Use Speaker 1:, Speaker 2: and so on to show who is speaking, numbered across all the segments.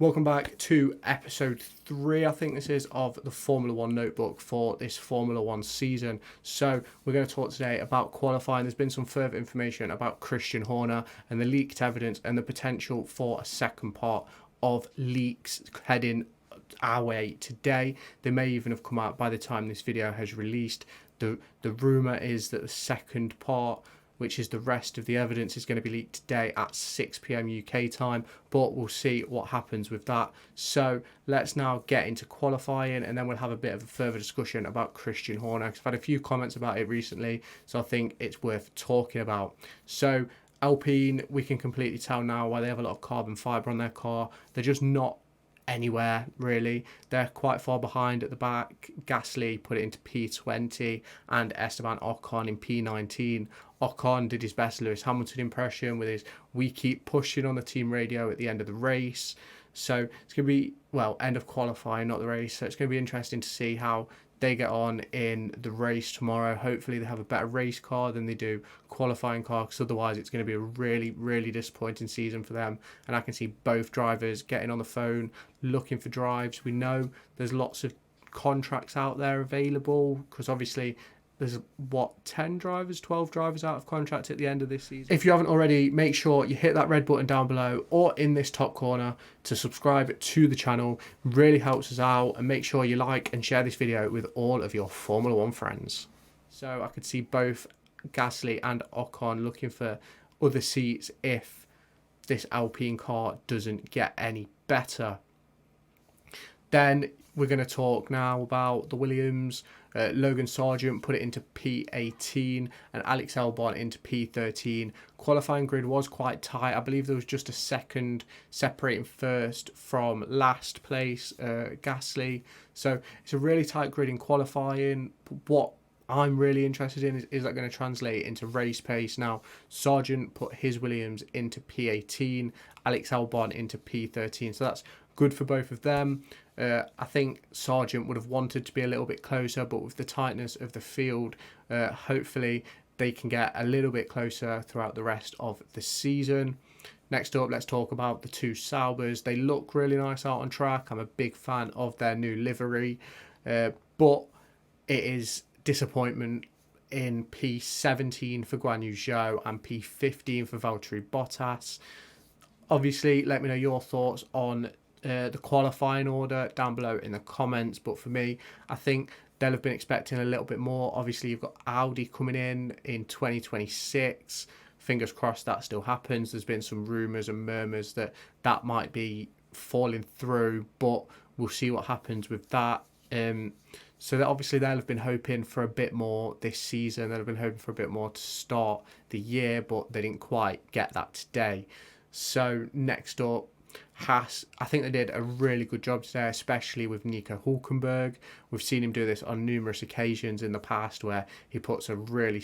Speaker 1: Welcome back to episode 3, I think this is, of the Formula 1 notebook for this Formula 1 season. So we're going to talk today about qualifying. There's been some further information about Christian Horner and the leaked evidence and the potential for a second part of leaks heading our way today. They may even have come out by the time this video has released. The rumour is that the second part, which is the rest of the evidence, is going to be leaked today at 6 p.m. UK time, but we'll see what happens with that. So let's now get into qualifying, and then we'll have a bit of a further discussion about Christian Horner, because I've had a few comments about it recently, so I think it's worth talking about. So Alpine, we can completely tell now why they have a lot of carbon fibre on their car. They're just not anywhere really. They're quite far behind at the back. Gasly put it into P20 and Esteban Ocon in P19. Ocon did his best Lewis Hamilton impression with his "we keep pushing" on the team radio at the end of the race. So it's going to be, well, end of qualifying, not the race. So it's going to be interesting to see how they get on in the race tomorrow. Hopefully they have a better race car than they do qualifying car, because otherwise it's going to be a really, really disappointing season for them. And I can see both drivers getting on the phone, looking for drives. We know there's lots of contracts out there available, because obviously there's 10 drivers, 12 drivers out of contract at the end of this season. If you haven't already, make sure you hit that red button down below or in this top corner to subscribe to the channel. Really helps us out, and make sure you like and share this video with all of your Formula 1 friends. So I could see both Gasly and Ocon looking for other seats if this Alpine car doesn't get any better. Then we're going to talk now about the Williams. Logan Sargent put it into P18 and Alex Albon into P13. Qualifying grid was quite tight. I believe there was just a second separating first from last place, Gasly. So it's a really tight grid in qualifying. What I'm really interested in is that going to translate into race pace. Now, Sargent put his Williams into P18, Alex Albon into P13. So that's good for both of them. I think Sargent would have wanted to be a little bit closer, but with the tightness of the field, hopefully they can get a little bit closer throughout the rest of the season. Next up, let's talk about the two Saubers. They look really nice out on track. I'm a big fan of their new livery, but it is disappointment in P17 for Guan Yu Zhou and P15 for Valtteri Bottas. Obviously, let me know your thoughts on the qualifying order down below in the comments, but for me, I think they'll have been expecting a little bit more. Obviously, you've got Audi coming in 2026. Fingers crossed that still happens. There's been some rumours and murmurs that might be falling through, but we'll see what happens with that. So that obviously they'll have been hoping for a bit more this season. They'll have been hoping for a bit more to start the year, but they didn't quite get that today. So next up, Haas, I think they did a really good job today, especially with Nico Hülkenberg. We've seen him do this on numerous occasions in the past, where he puts a really,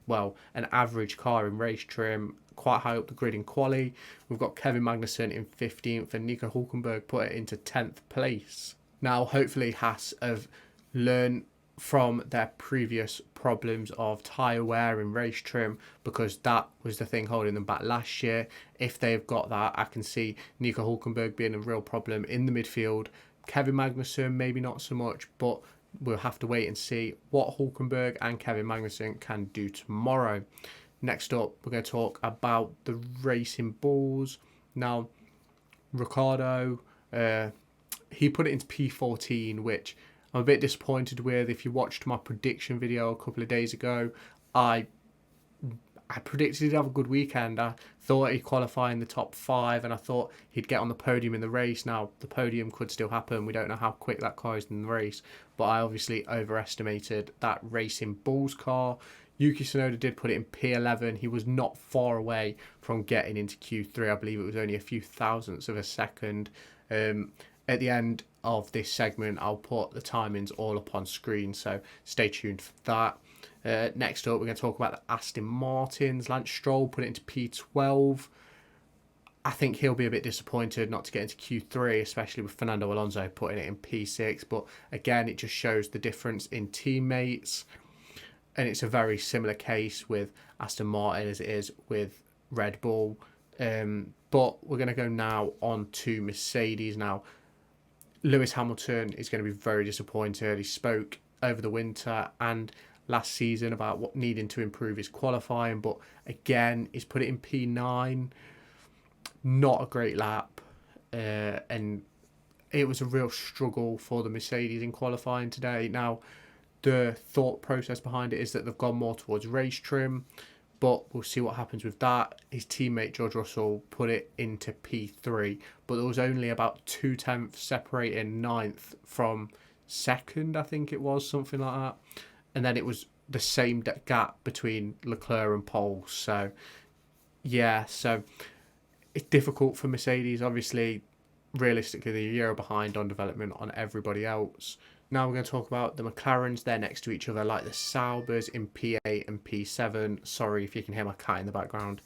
Speaker 1: an average car in race trim quite high up the grid in quali. We've got Kevin Magnussen in 15th and Nico Hülkenberg put it into 10th place. Now, hopefully Haas have learned from their previous problems of tyre wear and race trim, because that was the thing holding them back last year. If they've got that, I can see Nico Hülkenberg being a real problem in the midfield. Kevin Magnussen, maybe not so much, but we'll have to wait and see what Hülkenberg and Kevin Magnussen can do tomorrow. Next up, we're going to talk about the Racing Bulls. Now, Ricciardo, he put it into P14, which I'm a bit disappointed with. If you watched my prediction video a couple of days ago, I predicted he'd have a good weekend. I thought he'd qualify in the top 5, and I thought he'd get on the podium in the race. Now, the podium could still happen. We don't know how quick that car is in the race, but I obviously overestimated that Racing Bulls car. Yuki Tsunoda did put it in P11. He was not far away from getting into Q3. I believe it was only a few thousandths of a second. At the end of this segment, I'll put the timings all up on screen, so stay tuned for that. Next up, we're going to talk about the Aston Martins. Lance Stroll put it into P12. I think he'll be a bit disappointed not to get into Q3, especially with Fernando Alonso putting it in P6. But again, it just shows the difference in teammates. And it's a very similar case with Aston Martin as it is with Red Bull. But But we're going to go now on to Mercedes now. Lewis Hamilton is going to be very disappointed. He spoke over the winter and last season about what needing to improve his qualifying, but again, he's put it in P9. Not a great lap, and it was a real struggle for the Mercedes in qualifying today. Now, the thought process behind it is that they've gone more towards race trim, but we'll see what happens with that. His teammate George Russell put it into P3, but there was only about 2/10 separating ninth from second, I think it was, something like that. And then it was the same gap between Leclerc and pole. So, yeah, so it's difficult for Mercedes. Obviously, realistically, they're a year behind on development on everybody else. Now we're going to talk about the McLarens. They're next to each other, like the Saubers in P8 and P7. Sorry if you can hear my cat in the background.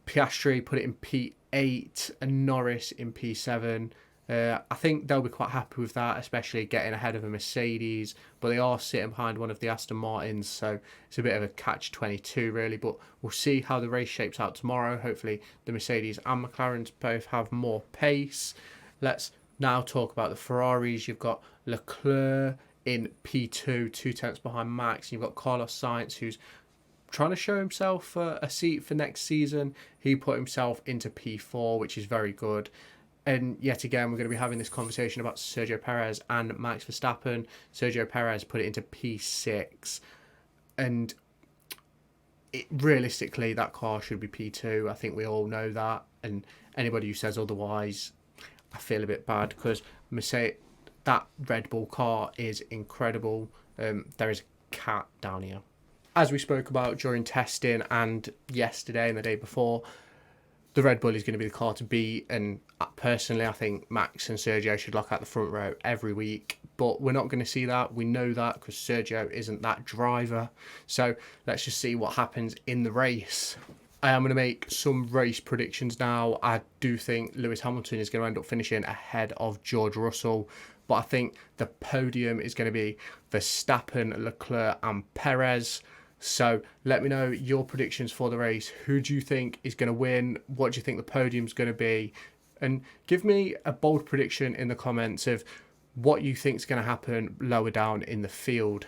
Speaker 1: Piastri put it in P8 and Norris in P7. I think they'll be quite happy with that, especially getting ahead of a Mercedes, but they are sitting behind one of the Aston Martins, so it's a bit of a catch-22 really, but we'll see how the race shapes out tomorrow. Hopefully the Mercedes and McLarens both have more pace. Let's now talk about the Ferraris. You've got Leclerc in P2, 2/10 behind Max. You've got Carlos Sainz, who's trying to show himself a seat for next season. He put himself into P4, which is very good. And yet again, we're going to be having this conversation about Sergio Perez and Max Verstappen. Sergio Perez put it into P6. And realistically, that car should be P2. I think we all know that. And anybody who says otherwise, I feel a bit bad, because that Red Bull car is incredible. There is a cat down here. As we spoke about during testing and yesterday and the day before, the Red Bull is going to be the car to beat, and personally I think Max and Sergio should lock out the front row every week, but we're not going to see that. We know that because Sergio isn't that driver. So let's just see what happens in the race. I am going to make some race predictions now. I do think Lewis Hamilton is going to end up finishing ahead of George Russell, but I think the podium is going to be Verstappen, Leclerc and Perez. So let me know your predictions for the race. Who do you think is going to win? What do you think the podium's going to be? And give me a bold prediction in the comments of what you think is going to happen lower down in the field.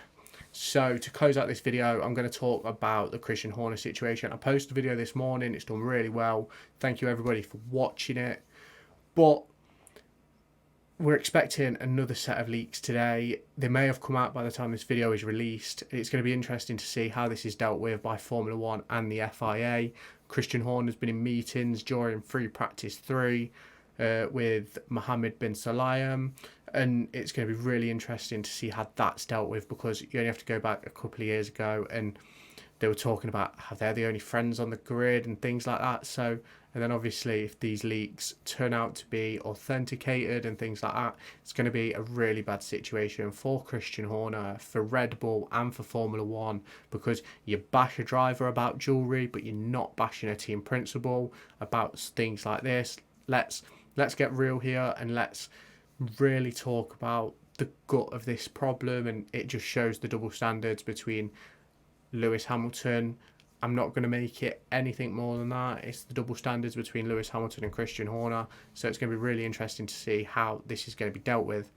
Speaker 1: So to close out this video, I'm going to talk about the Christian Horner situation. I posted a video this morning. It's done really well. Thank you everybody for watching it. But we're expecting another set of leaks today. They may have come out by the time this video is released. It's going to be interesting to see how this is dealt with by Formula 1 and the FIA. Christian Horner has been in meetings during free practice 3 with Mohammed bin Sulayem, and it's going to be really interesting to see how that's dealt with, because you only have to go back a couple of years ago and they were talking about how they're the only friends on the grid and things like that. So, and then obviously if these leaks turn out to be authenticated and things like that, it's going to be a really bad situation for Christian Horner, for Red Bull and for Formula 1, because you bash a driver about jewellery, but you're not bashing a team principal about things like this. Let's get real here and let's really talk about the gut of this problem, and it just shows the double standards between Lewis Hamilton. I'm not going to make it anything more than that. It's the double standards between Lewis Hamilton and Christian Horner. So it's going to be really interesting to see how this is going to be dealt with.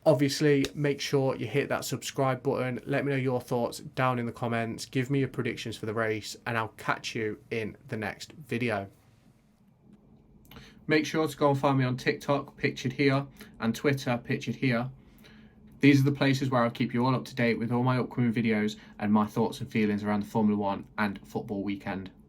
Speaker 1: Obviously, make sure you hit that subscribe button. Let me know your thoughts down in the comments. Give me your predictions for the race, and I'll catch you in the next video. Make sure to go and find me on TikTok, pictured here, and Twitter, pictured here. These are the places where I'll keep you all up to date with all my upcoming videos and my thoughts and feelings around the Formula 1 and football weekend.